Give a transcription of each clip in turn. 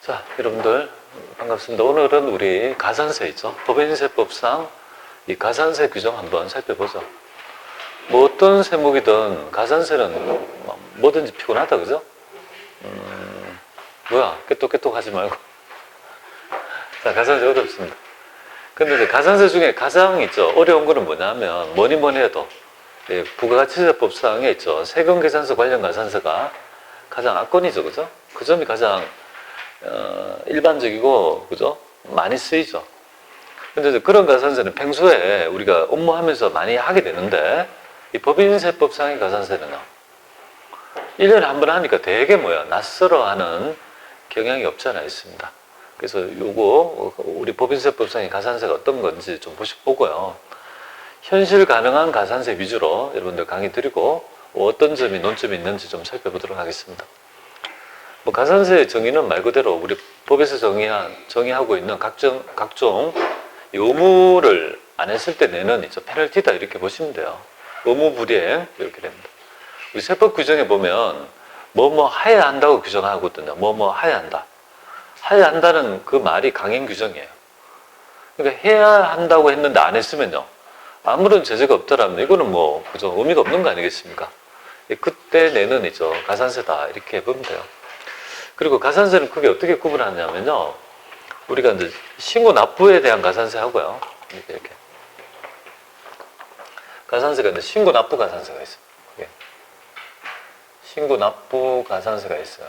자, 여러분들 반갑습니다. 오늘은 우리 가산세 있죠. 법인세법상 이 가산세 규정 한번 살펴보죠. 뭐 어떤 세목이든 가산세는 뭐든지 피곤하다, 그죠? 뭐야, 깨똑깨똑 하지 말고. 자, 가산세 어렵습니다. 근데 이제 가산세 중에 가장 있죠. 어려운 거는 뭐냐면 뭐니 해도 부가가치세법상에 있죠. 세금계산서 관련 가산세가 가장 압권이죠, 그죠? 그 점이 가장 일반적이고, 그죠? 많이 쓰이죠. 근데 이제 그런 가산세는 평소에 우리가 업무하면서 많이 하게 되는데, 이 법인세법상의 가산세는요, 1년에 한 번 하니까 되게 낯설어 하는 경향이 없지 않아 있습니다. 그래서 요거, 우리 법인세법상의 가산세가 어떤 건지 좀 보고요. 현실 가능한 가산세 위주로 여러분들 강의 드리고, 어떤 점이 논점이 있는지 좀 살펴보도록 하겠습니다. 뭐 가산세 정의는 말 그대로 우리 법에서 정의하고 있는 각종 의무를 안 했을 때 내는 페널티다 이렇게 보시면 돼요. 의무 불이행 이렇게 됩니다. 우리 세법 규정에 보면 뭐뭐 해야 한다고 규정하거든요. 뭐뭐 해야 한다. 해야 한다는 그 말이 강행 규정이에요. 그러니까 해야 한다고 했는데 안 했으면요. 아무런 제재가 없더라면 이거는 그죠? 의미가 없는 거 아니겠습니까? 그때 내는 가산세다 이렇게 보면 돼요. 그리고 가산세는 크게 어떻게 구분하냐면요. 우리가 이제 신고 납부에 대한 가산세 하고요. 이렇게. 가산세가 이제 신고 납부 가산세가 있어요. 신고 납부 가산세가 있어요.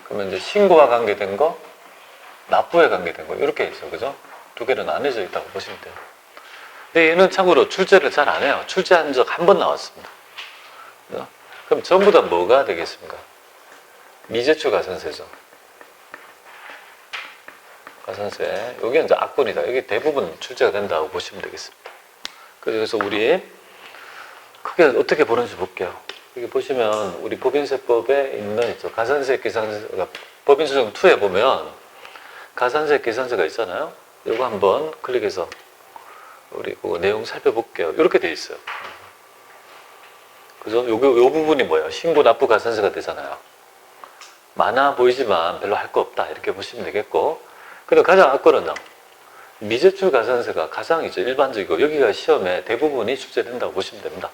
그러면 이제 신고와 관계된 거, 납부에 관계된 거, 이렇게 있어요. 그죠? 두 개로 나뉘어져 있다고 보시면 돼요. 근데 얘는 참고로 출제를 잘 안 해요. 출제한 적 한 번 나왔습니다. 그죠? 그럼 전부 다 뭐가 되겠습니까? 미제출 가산세죠. 가산세. 여기 이제 압권이다. 여기 대부분 출제가 된다고 보시면 되겠습니다. 그래서 우리 크게 어떻게 보는지 볼게요. 여기 보시면 우리 법인세법에 있는 가산세 계산서가 법인수정 2에 보면 가산세 계산서가 있잖아요. 이거 한번 클릭해서 우리 그 내용 살펴볼게요. 이렇게 돼 있어요. 그죠? 요 부분이 뭐예요? 신고 납부 가산세가 되잖아요. 많아 보이지만 별로 할 거 없다. 이렇게 보시면 되겠고. 근데 가장 압권은요. 미제출 가산세가 가장 일반적이고, 여기가 시험에 대부분이 출제된다고 보시면 됩니다.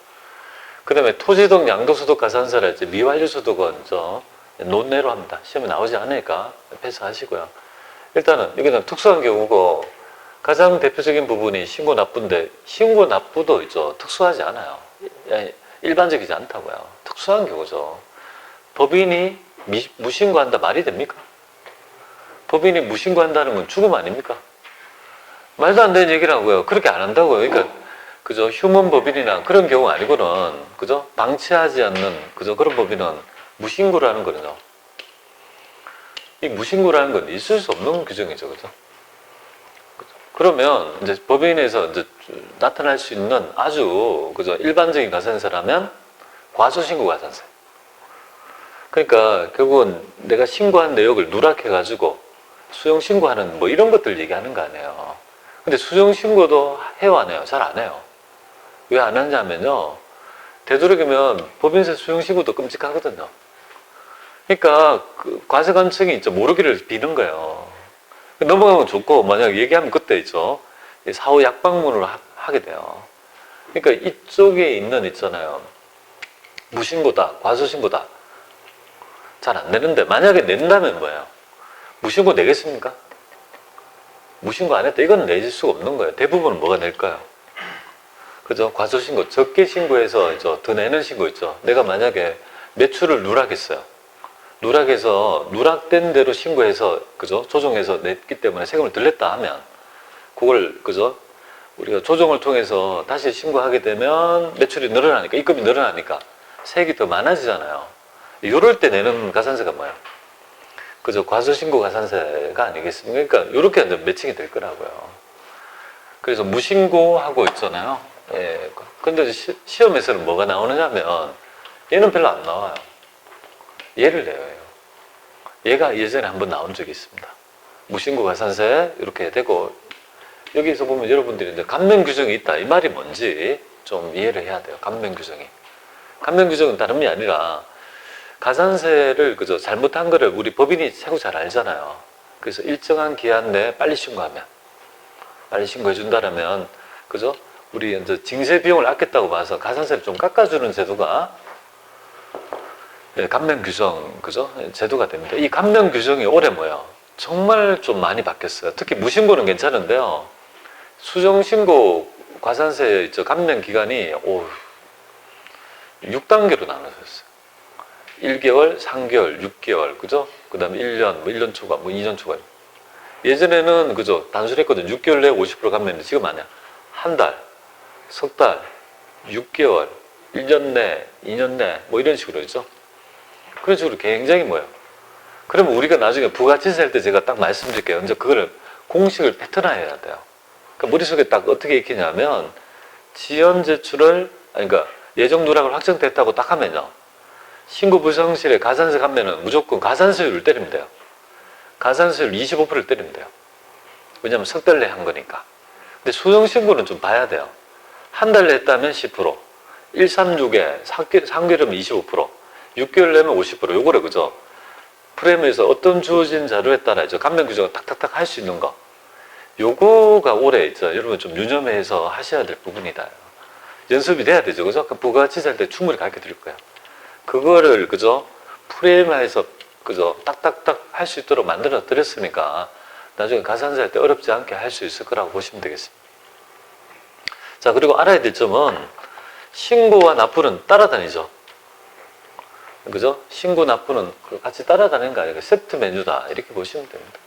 그 다음에 토지등 양도소득 가산세랄지 미완료소득은 논외로 합니다. 시험에 나오지 않으니까 패스하시고요. 일단은 여기는 특수한 경우고, 가장 대표적인 부분이 신고 납부인데, 신고 납부도 특수하지 않아요. 일반적이지 않다고요. 특수한 경우죠. 법인이 무신고한다 말이 됩니까? 법인이 무신고한다는 건 죽음 아닙니까? 말도 안 되는 얘기라고요. 그렇게 안 한다고요. 그러니까 그죠? 휴먼 법인이나 그런 경우 아니고는 그죠? 방치하지 않는 그죠? 그런 법인은 무신고라는 거죠. 이 무신고라는 건 있을 수 없는 규정이죠, 그죠? 그러면 이제 법인에서 나타날 수 있는 아주 그죠? 일반적인 가산세라면 과소신고 가산세. 그러니까 결국은 내가 신고한 내역을 누락해가지고 수용 신고하는 이런 것들 얘기하는 거 아니에요. 근데 수용 신고도 해요, 안 해요? 잘 안 해요. 왜 안 하냐면요. 되도록이면 법인세 수용 신고도 끔찍하거든요. 그러니까 그 과세관청이 모르기를 비는 거예요. 넘어가면 좋고, 만약 얘기하면 그때 사후 약방문을 하게 돼요. 그러니까 이쪽에 있잖아요. 무신고다, 과소신고다. 잘 안 내는데, 만약에 낸다면 뭐예요? 무신고 내겠습니까? 무신고 안 했다. 이건 내질 수가 없는 거예요. 대부분은 뭐가 낼까요? 그죠? 과소신고. 적게 신고해서 더 내는 신고 있죠. 내가 만약에 매출을 누락했어요. 누락해서 누락된 대로 신고해서 그죠? 조정해서 냈기 때문에 세금을 덜 냈다 하면 그걸 그죠? 우리가 조정을 통해서 다시 신고하게 되면 매출이 늘어나니까 입금이 늘어나니까 세액이 더 많아지잖아요. 이럴 때 내는 가산세가 뭐예요? 그죠? 과소신고 가산세가 아니겠습니까? 그러니까 이렇게 매칭이 될 거라고요. 그래서 무신고하고 있잖아요. 예. 근데 시험에서는 뭐가 나오느냐면 얘는 별로 안 나와요. 얘를 내요. 얘가 예전에 한번 나온 적이 있습니다. 무신고 가산세 이렇게 되고, 여기서 보면 여러분들이 이제 감면 규정이 있다. 이 말이 뭔지 좀 이해를 해야 돼요. 감면 규정이. 감면 규정은 다름이 아니라 가산세를 그저 잘못한 거를 우리 법인이 최고 잘 알잖아요. 그래서 일정한 기한 내에 빨리 신고하면, 빨리 신고해 준다라면, 그죠? 우리 이제 징세 비용을 아꼈다고 봐서 가산세를 좀 깎아주는 제도가 감면 규정, 그죠? 제도가 됩니다. 이 감면 규정이 올해 뭐예요? 정말 좀 많이 바뀌었어요. 특히 무신고는 괜찮은데요. 수정신고 과산세 감면 기간이 6단계로 나눠졌어요. 1개월, 3개월, 6개월, 그죠? 그 다음에 1년, 1년 초과, 2년 초과. 예전에는, 그죠? 단순했거든. 6개월 내에 50% 감면인데 지금 아니야. 한 달, 석 달, 6개월, 1년 내, 2년 내, 이런 식으로, 그죠? 그런 식으로 굉장히 뭐예요? 그러면 우리가 나중에 부가치세 할 때 제가 딱 말씀드릴게요. 이제 그거를 공식을 패턴화해야 돼요. 그러니까 머릿속에 딱 어떻게 익히냐면, 지연 제출을, 그러니까 예정 누락을 확정됐다고 딱 하면요. 신고 불성실에 가산세 감면은 무조건 가산세율을 때리면 돼요. 가산세율 25%를 때리면 돼요. 왜냐면 석 달 내에 한 거니까. 근데 수정신고는 좀 봐야 돼요. 한 달 냈다면 10%, 1, 3, 6에 3개월이면 25%, 6개월 내면 50%. 요거를 그죠? 프레임에서 어떤 주어진 자료에 따라 감면 규정을 탁탁탁 할 수 있는 거. 요거가 올해 여러분 좀 유념해서 하셔야 될 부분이다. 연습이 돼야 되죠. 그죠? 부가치세 할 때 충분히 가르쳐 드릴 거예요. 그거를, 그죠? 프레임화해서, 그죠? 딱딱딱 할 수 있도록 만들어 드렸으니까 나중에 가산세 할 때 어렵지 않게 할 수 있을 거라고 보시면 되겠습니다. 자, 그리고 알아야 될 점은 신고와 납부는 따라다니죠. 그죠? 신고, 납부는 같이 따라다니는 거 아니에요. 세트 메뉴다. 이렇게 보시면 됩니다.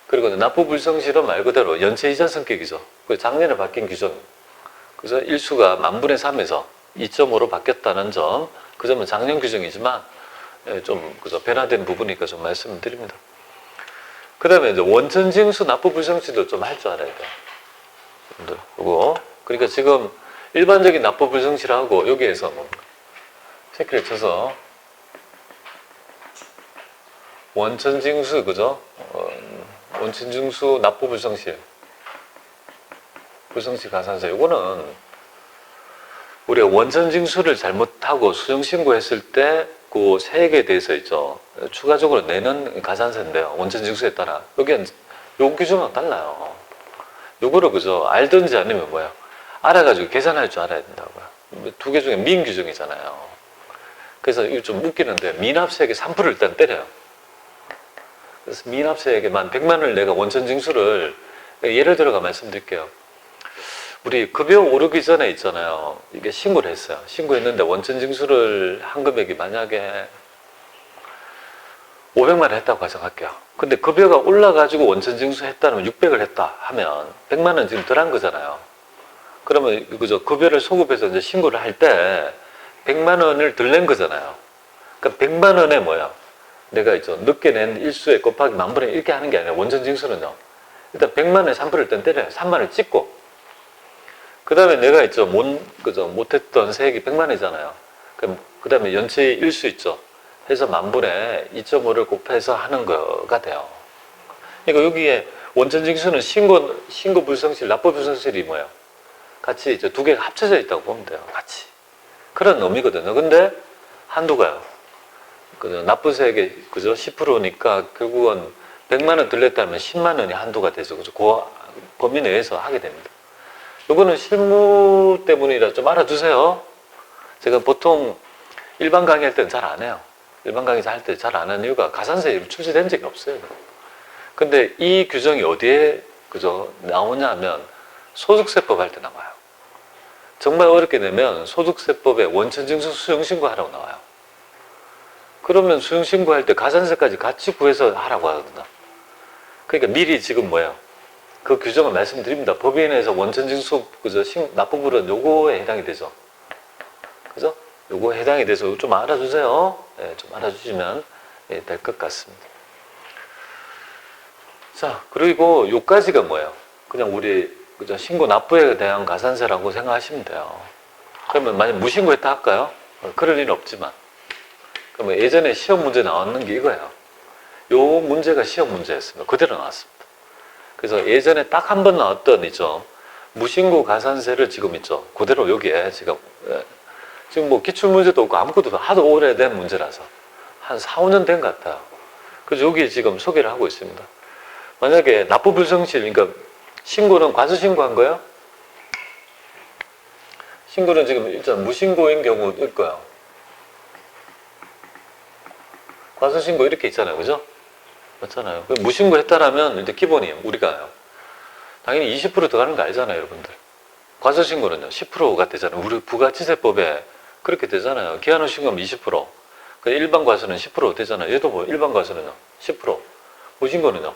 그리고 납부 불성실은 말 그대로 연체 이자 성격이죠. 작년에 바뀐 규정. 그래서 일수가 10,000분의 3에서 2.5로 바뀌었다는 점. 그 점은 작년 규정이지만 좀 그죠? 변화된 부분이니까 좀 말씀을 드립니다. 그 다음에 이제 원천징수 납부 불성실도 좀 할 줄 알아야 돼요. 여러분들. 그러니까 지금 일반적인 납부 불성실하고 여기에서 체크를 쳐서 원천징수, 그죠? 원천징수 납부 불성실, 불성실 가산세. 요거는 우리가 원천징수를 잘못하고 수정신고했을 때 그 세액에 대해서 추가적으로 내는 가산세인데요. 원천징수에 따라. 여기는 요 규정은 달라요. 요거를 그죠? 알든지 아니면 알아가지고 계산할 줄 알아야 된다고요. 두 개 중에 민 규정이잖아요. 그래서 이거 좀 웃기는데 미납세액의 3%를 일단 때려요. 그래서 미납세액에만 100만 원을 내가 원천징수를 예를 들어가 말씀드릴게요. 우리 급여 오르기 전에 이게 신고를 했어요. 신고했는데 원천징수를 한 금액이 만약에 500만 원 했다고 가정할게요. 근데 급여가 올라가지고 원천징수 했다면 600을 했다 하면 100만 원 지금 덜 한 거잖아요. 그러면 그죠? 급여를 소급해서 이제 신고를 할 때 100만 원을 덜 낸 거잖아요. 그러니까 100만 원에 내가 늦게 낸 일수에 곱하기 10,000분의 1 이렇게 하는 게 아니라 원천징수는요. 일단 100만 원에 3%를 일단 때려요. 3만 원을 찍고. 그 다음에 내가 못했던 세액이 100만 원이잖아요. 그 다음에 연체 일수 해서 10,000분의 2.5를 곱해서 하는 거가 돼요. 그러니까 여기에 원천징수는 신고 불성실, 납부 불성실이 같이 두 개가 합쳐져 있다고 보면 돼요. 같이. 그런 의미거든요. 근데 한도가요. 납부세액의 10%니까 결국은 100만 원 들렸다면 10만 원이 한도가 되죠. 그죠? 그 범위 내에서 하게 됩니다. 이거는 실무 때문이라 좀 알아두세요. 제가 보통 일반 강의할 때는 잘 안 해요. 일반 강의 할 때 잘 안 하는 이유가 가산세 출시된 적이 없어요. 근데 이 규정이 어디에 나오냐면 소득세법 할 때 나와요. 정말 어렵게 되면 소득세법에 원천징수 수정신고하라고 나와요. 그러면 수정신고할 때 가산세까지 같이 구해서 하라고 하거든요. 그러니까 미리 지금 그 규정을 말씀드립니다. 법인에서 원천징수 납부불은 요거에 해당이 되죠. 그죠? 요거에 해당이 돼서 좀 알아주세요. 네, 좀 알아주시면 될 것 같습니다. 자, 그리고 요까지가 그냥 우리 신고 납부에 대한 가산세라고 생각하시면 돼요. 그러면 만약 무신고했다 할까요? 그럴 일은 없지만. 그러면 예전에 시험 문제 나왔는 게 이거예요. 요 문제가 시험 문제였습니다. 그대로 나왔습니다. 그래서 예전에 딱 한 번 나왔던 무신고 가산세를 지금 그대로 여기에 지금 기출문제도 없고 아무것도 하도 오래된 문제라서 한 4, 5년 된 것 같아요. 그래서 여기 지금 소개를 하고 있습니다. 만약에 납부불성실, 그러니까 신고는 과수신고한 거예요? 신고는 지금 일단 무신고인 경우일 거예요. 과수신고 이렇게 있잖아요. 그죠? 맞잖아요. 무신고 했다라면 이제 기본이에요. 우리가요. 당연히 20% 들어가는 거 알잖아요, 여러분들. 과수신고는요, 10%가 되잖아요. 우리 부가치세법에 그렇게 되잖아요. 기한후 신고하면 20%. 일반 과수는 10% 되잖아요. 얘도 뭐 일반 과수는요, 10%. 무신고는요,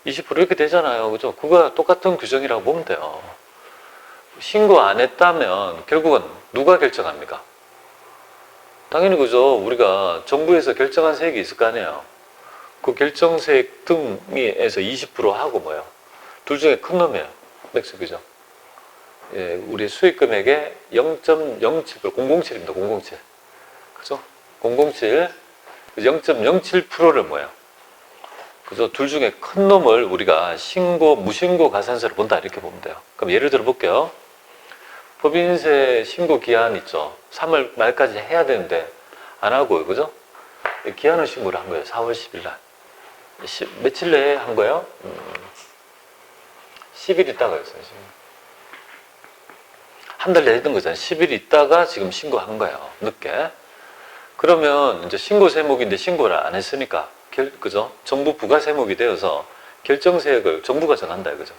20% 이렇게 되잖아요. 그죠? 그거 똑같은 규정이라고 보면 돼요. 신고 안 했다면 결국은 누가 결정합니까? 당연히 그죠. 우리가 정부에서 결정한 세액이 있을 거 아니에요. 그 결정세액 등에서 20% 하고 뭐요? 둘 중에 큰 놈이에요. 맥스 그죠? 예, 우리 수익금액의 0.07%, 007입니다. 007. 그죠? 007, 0.07%를 뭐예요? 그죠? 둘 중에 큰 놈을 우리가 신고, 무신고 가산세로 본다. 이렇게 보면 돼요. 그럼 예를 들어 볼게요. 법인세 신고 기한 있죠. 3월 말까지 해야 되는데 안 하고요. 그죠? 기한을 신고를 한 거예요. 4월 10일 날. 며칠 내에 한 거예요? 10일 있다가 였어요. 한 달 내에 했던 거잖아요. 10일 있다가 지금 신고한 거예요. 늦게. 그러면 이제 신고 세목인데 신고를 안 했으니까, 그죠? 정부 부가 세목이 되어서 결정세액을 정부가 정한다. 그죠?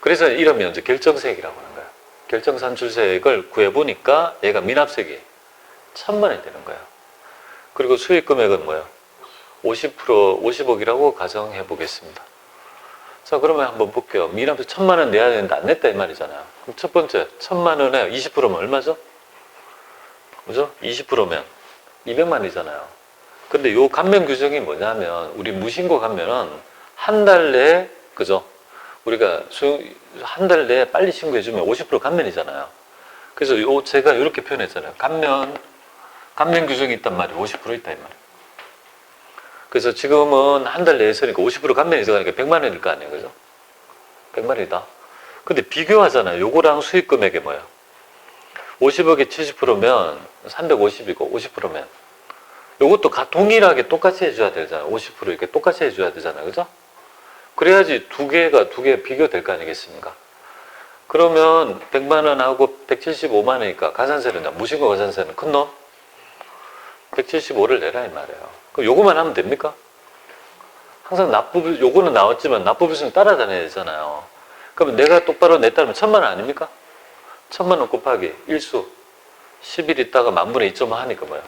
그래서 이러면 이제 결정세액이라고 하는 거예요. 결정산출세액을 구해보니까 얘가 미납세액이 1,000만 원이 되는 거예요. 그리고 수익금액은 뭐예요? 50%, 50억이라고 가정해 보겠습니다. 자, 그러면 한번 볼게요. 미납세 1,000만 원 내야 되는데 안 냈다 이 말이잖아요. 그럼 첫 번째, 1,000만 원에 20%면 얼마죠? 그죠? 20%면 200만 원이잖아요. 근데 요 감면 규정이 뭐냐면, 우리 무신고 감면은 한 달 내에, 그죠? 우리가 한 달 내에 빨리 신고해주면 50% 감면이잖아요. 그래서 제가 이렇게 표현했잖아요. 감면 규정이 있단 말이에요. 50% 있다 이 말이에요. 그래서 지금은 한 달 내에 쓰니까 50% 감면이 들어가니까 100만 원일 거 아니에요. 그죠? 100만 원이다. 근데 비교하잖아요. 요거랑 수익금액이 뭐예요? 50억에 70%면 350이고 50%면 요것도 동일하게 똑같이 해줘야 되잖아요. 50% 이렇게 똑같이 해줘야 되잖아요. 그죠? 그래야지 두 개 비교될 거 아니겠습니까? 그러면 100만 원하고 175만 원이니까 가산세는, 무신고 가산세는 큰 놈? 175를 내라 이 말이에요. 그럼 요거만 하면 됩니까? 항상 요거는 나왔지만 납부비수는 따라다녀야 되잖아요. 그러면 내가 똑바로 냈다면 1,000만 원 아닙니까? 1,000만 원 곱하기 일수 10일 있다가 만분의 2.5 하니까 뭐야?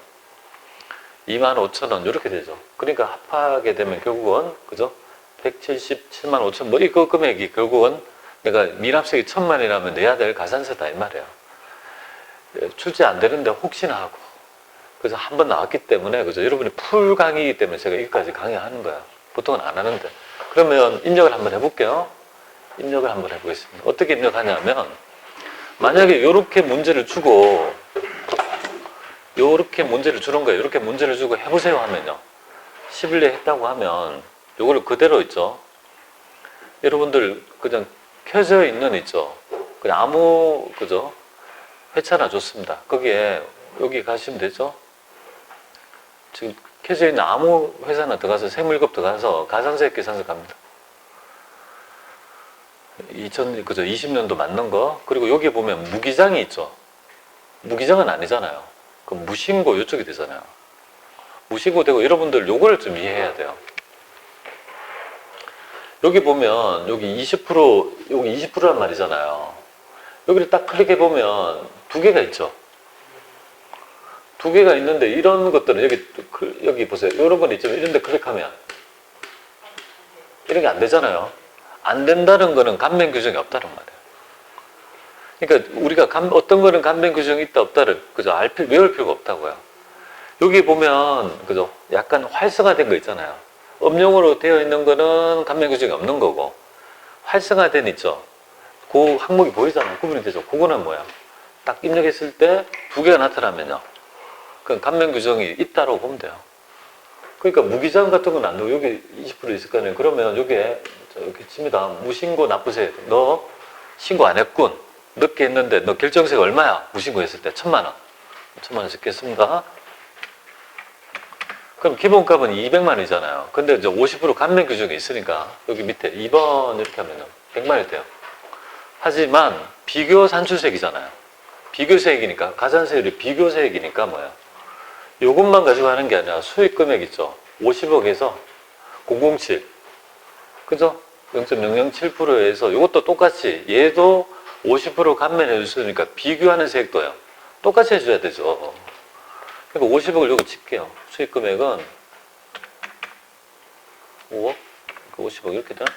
25,000원 이렇게 되죠. 그러니까 합하게 되면 결국은 그죠? 177만 5천 뭐 이거 금액이 결국은 내가 미납세액이 1,000만이라면 내야 될 가산세다 이 말이에요. 출제 안 되는데 혹시나 하고, 그래서 한 번 나왔기 때문에, 그죠? 여러분이 풀 강의이기 때문에 제가 여기까지 강의하는 거야. 보통은 안 하는데. 그러면 입력을 한번 해볼게요. 입력을 한번 해보겠습니다. 어떻게 입력하냐면, 만약에 이렇게 문제를 주고, 이렇게 문제를 주는 거예요. 이렇게 문제를 주고 해보세요 하면요. 10일 내에 했다고 하면 요거를 그대로 있죠. 여러분들 그냥 켜져 있는 있죠. 그냥 아무 그죠? 회차나 좋습니다. 거기에 여기 가시면 되죠. 지금 켜져 있는 아무 회사나 들어가서 세무일급 들어가서 가산세 계산서 갑니다. 2020년도 맞는 거. 그리고 여기 보면 무기장이 있죠. 무기장은 아니잖아요. 그럼 무신고 이쪽이 되잖아요. 무신고 되고, 여러분들 요거를 좀 이해해야 돼요. 여기 보면 여기 20% 여기 20%란 말이잖아요. 여기를 딱 클릭해 보면 두 개가 있죠. 두 개가 있는데 이런 것들은 여기 보세요. 이런 건 있지만 이런 데 클릭하면 이런 게 안 되잖아요. 안 된다는 거는 감면 규정이 없다는 말이에요. 그러니까 우리가 어떤 거는 감면 규정이 있다 없다를 그죠? 외울 필요가 없다고요. 여기 보면 그죠? 약간 활성화된 거 있잖아요. 음용으로 되어 있는 거는 감면 규정이 없는 거고, 활성화된 있죠. 그 항목이 보이잖아요. 구분이 되죠. 그거는 뭐야? 딱 입력했을 때 두 개가 나타나면요. 그건 감면 규정이 있다고 보면 돼요. 그러니까 무기장 같은 건 안 되고 여기 20% 있을 거 아니에요. 그러면 여기에 이렇게 칩니다. 무신고 납부세. 너 신고 안 했군. 늦게 했는데 너 결정세가 얼마야? 무신고 했을 때 1,000만 원. 1,000만 원 적겠습니다. 그럼 기본값은 200만 원이잖아요. 근데 이제 50% 감면 규정이 있으니까 여기 밑에 2번 이렇게 하면 100만 원이 돼요. 하지만 비교 산출세액이잖아요. 비교세액이니까 가산세율이 비교세액이니까 뭐야? 요것만 가지고 하는 게 아니라 수익 금액 있죠. 50억에서 007 그죠? 0.007%에서 이것도 똑같이 얘도 50% 감면해 줬으니까 비교하는 세액도요. 똑같이 해줘야 되죠. 그러니까 50억을 요거 칠게요. 수익 금액은 5억? 50억 이렇게 되나?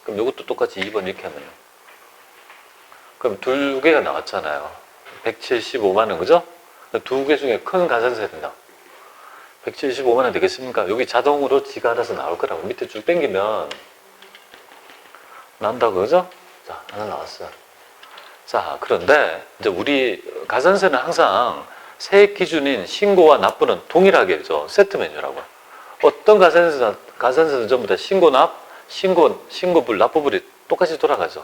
그럼 요것도 똑같이 2번 이렇게 하면요. 그럼 두 개가 나왔잖아요. 175만 원, 그죠? 두 개 중에 큰 가산세입니다. 175만 원 되겠습니까? 여기 자동으로 지가 알아서 나올 거라고. 밑에 쭉 당기면 나온다고, 그죠? 자, 하나 나왔어요. 자, 그런데 이제 우리 가산세는 항상 세액 기준인 신고와 납부는 동일하게 죠. 세트 메뉴라고. 어떤 가산세는 전부 다 신고불, 납부불이 똑같이 돌아가죠.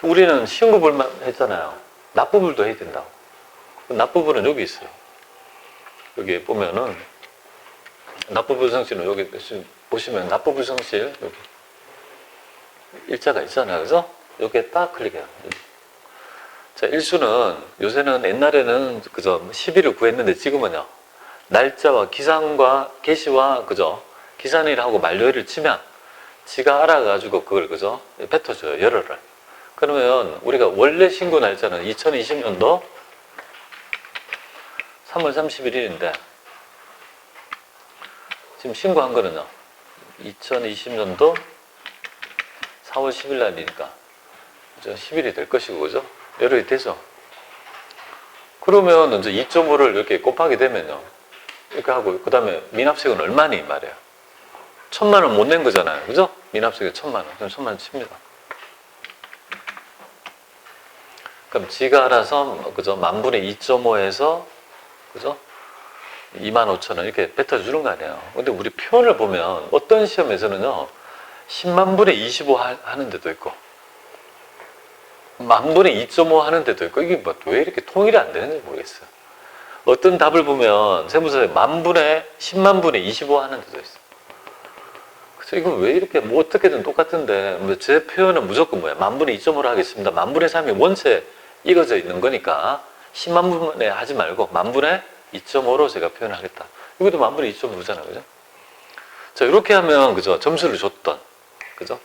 우리는 신고불만 했잖아요. 납부불도 해야 된다고. 납부불은 여기 있어요. 여기 보면은 납부불 성실은 여기 보시면 납부불 성실 여기 일자가 있잖아요. 그죠? 여기에 딱 클릭해요. 자, 일수는 요새는 옛날에는 그저 10일을 구했는데 지금은요. 날짜와 기산과 개시와 그죠? 기산일하고 만료일을 치면 지가 알아가지고 그걸 그죠? 뱉어줘요. 열흘을. 그러면 우리가 원래 신고 날짜는 2020년도 3월 31일인데 지금 신고한 거는요. 2020년도 4월 10일 날이니까 10일이 될 것이고 그죠? 열흘이 되죠. 그러면 이제 2.5를 이렇게 곱하게 되면요. 이렇게 하고 그 다음에 미납세액은 얼마니 말이에요. 1,000만 원 못 낸 거잖아요. 그죠? 미납세액이 1,000만 원. 그럼 1,000만 원 칩니다. 그럼 지가 알아서 그죠? 만분의 2.5에서 그죠? 25,000원 이렇게 뱉어주는 거 아니에요. 근데 우리 표현을 보면 어떤 시험에서는요. 10만 분의 25 하는 데도 있고 만분의 2.5 하는 데도 있고 이게 뭐 왜 이렇게 통일이 안 되는지 모르겠어요. 어떤 답을 보면 세무서에 만분의 10만 분의 25 하는 데도 있어요. 그래서 이거 왜 이렇게 뭐 어떻게든 똑같은데 제 표현은 무조건 뭐야? 만분의 2.5로 하겠습니다. 만분의 3이 원체 익어져 있는 거니까 10만 분의 하지 말고 만분의 2.5로 제가 표현하겠다. 이것도 만분의 2.5잖아요. 그죠? 자, 이렇게 하면 그죠? 점수를 줬던 그죠?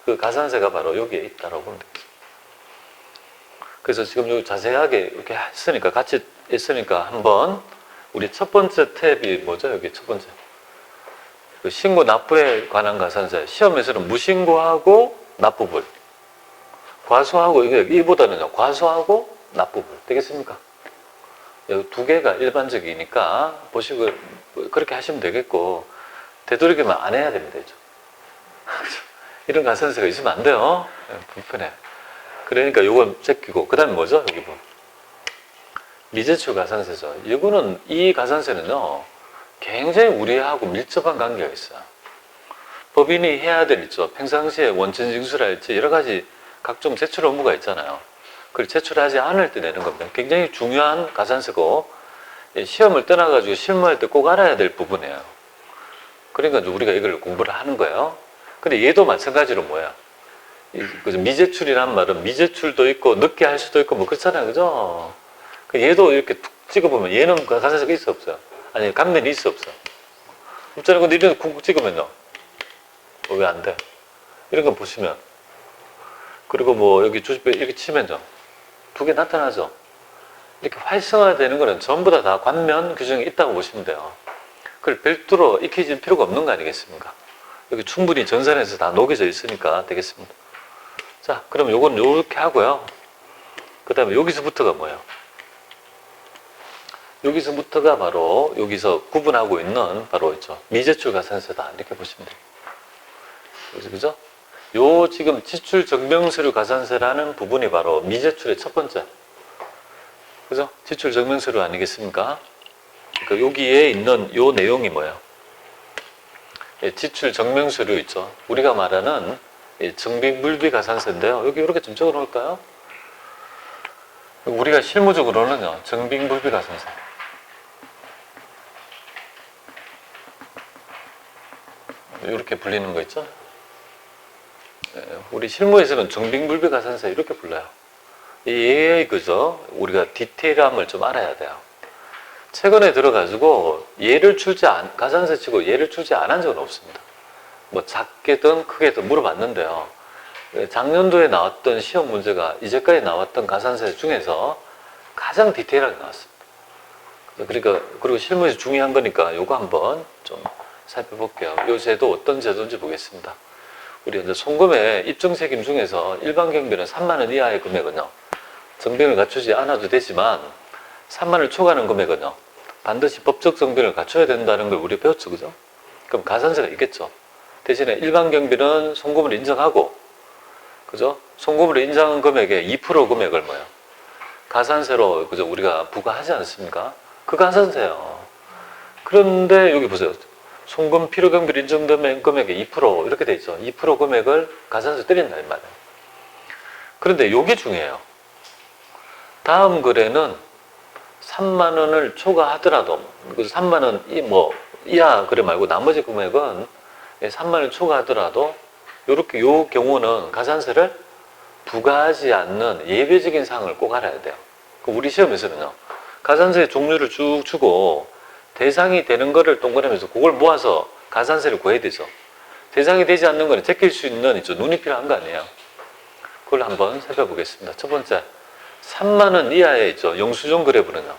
그 가산세가 바로 여기에 있다라고 보면 되겠습니다. 그래서 지금 여기 자세하게 이렇게 했으니까 같이 했으니까 한번 우리 첫 번째 탭이 뭐죠? 여기 첫 번째 그 신고 납부에 관한 가산세 시험에서는 무신고하고 납부불 과소하고 이보다는요 과소하고 납부불 되겠습니까? 여기 두 개가 일반적이니까 보시고 그렇게 하시면 되겠고 되도록이면 안 해야 됩니다. 이런 가산세가 있으면 안 돼요. 불편해. 그러니까 요걸 제끼고 그 다음에 뭐죠? 여기 뭐 미제출 가산세죠. 이거는 이 가산세는요 굉장히 우리하고 밀접한 관계가 있어요. 법인이 해야 될 있죠. 평상시에 원천 징수랄지 여러 가지 각종 제출 업무가 있잖아요. 그걸 제출하지 않을 때 내는 겁니다. 굉장히 중요한 가산세고 시험을 떠나가지고 실무할 때 꼭 알아야 될 부분이에요. 그러니까 우리가 이걸 공부를 하는 거예요. 근데 얘도 마찬가지로 뭐야? 미제출이란 말은 미제출도 있고 늦게 할 수도 있고 뭐 그렇잖아요. 그죠? 얘도 이렇게 툭 찍어보면 얘는 가산세가 있어 없어요? 아니 감면이 있어 없어요? 없잖아요. 근데 이런 거 쿵쿵 찍으면요. 왜 안 돼? 이런 거 보시면 그리고 뭐 여기 주식표 이렇게 치면요. 두 개 나타나죠? 이렇게 활성화되는 거는 전부 다 관면 규정이 있다고 보시면 돼요. 그걸 별도로 익혀질 필요가 없는 거 아니겠습니까? 여기 충분히 전산에서 다 녹여져 있으니까 되겠습니다. 자, 그럼 요건 요렇게 하고요. 그 다음에 여기서부터가 뭐예요? 여기서부터가 바로 여기서 구분하고 있는 바로 있죠. 미제출 가산세다. 이렇게 보시면 돼요. 그죠? 요 지금 지출 증명서류 가산세라는 부분이 바로 미제출의 첫 번째. 그죠? 지출 증명서류 아니겠습니까? 그러니까 여기에 있는 요 내용이 뭐예요? 지출 증명서류 있죠. 우리가 말하는 증빙물비 가산세인데요. 여기 이렇게 좀 적어 놓을까요? 우리가 실무적으로는요, 증빙물비 가산세. 이렇게 불리는 거 있죠? 우리 실무에서는 정빙불비가산세 이렇게 불러요. 이 예의 그죠? 우리가 디테일함을 좀 알아야 돼요. 최근에 들어가지고 가산세 치고 예를 출제 안 한 적은 없습니다. 뭐 작게든 크게든 물어봤는데요. 작년도에 나왔던 시험 문제가 이제까지 나왔던 가산세 중에서 가장 디테일하게 나왔습니다. 그러니까 그리고 실무에서 중요한 거니까 요거 한번 좀 살펴볼게요. 요 제도 어떤 제도인지 보겠습니다. 우리 이제 송금의 입증 책임 중에서 일반 경비는 3만 원 이하의 금액은요, 정빙을 갖추지 않아도 되지만 3만 원을 초과하는 금액은요, 반드시 법적 정빙을 갖춰야 된다는 걸 우리 배웠죠, 그죠? 그럼 가산세가 있겠죠. 대신에 일반 경비는 송금을 인정하고, 그죠? 송금으로 인정한 금액의 2% 금액을 뭐예요? 가산세로 그죠? 우리가 부과하지 않습니까? 그 가산세요. 그런데 여기 보세요. 송금 필요 경비로 인정된 금액의 2% 이렇게 돼 있죠. 2% 금액을 가산세 때린다 이 말이에요. 그런데 이게 중요해요. 다음 거래는 3만 원을 초과하더라도 3만 원 이하 거래 말고 나머지 금액은 3만 원 초과하더라도 이렇게 요 경우는 가산세를 부과하지 않는 예외적인 사항을 꼭 알아야 돼요. 우리 시험에서는요, 가산세 종류를 쭉 주고 대상이 되는 거를 동그라미에서 그걸 모아서 가산세를 구해야 되죠. 대상이 되지 않는 거는 제낄 수 있는 눈이 필요한 거 아니에요. 그걸 한번 살펴보겠습니다. 첫 번째, 3만 원 이하에 있죠. 영수증 거래부는요,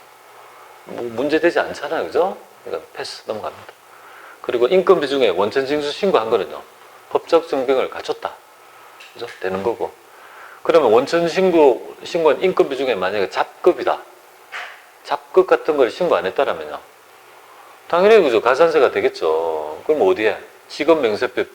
뭐 문제되지 않잖아요, 그죠? 그러니까 패스 넘어갑니다. 그리고 인건 비중에 원천징수 신고한 거는요, 법적 증빙을 갖췄다, 그죠? 되는 거고. 그러면 원천 신고한 인건 비중에 만약에 잡급이다, 잡급 같은 걸 신고 안 했다라면요, 당연히 그죠, 가산세가 되겠죠. 그럼 어디에? 직업명세법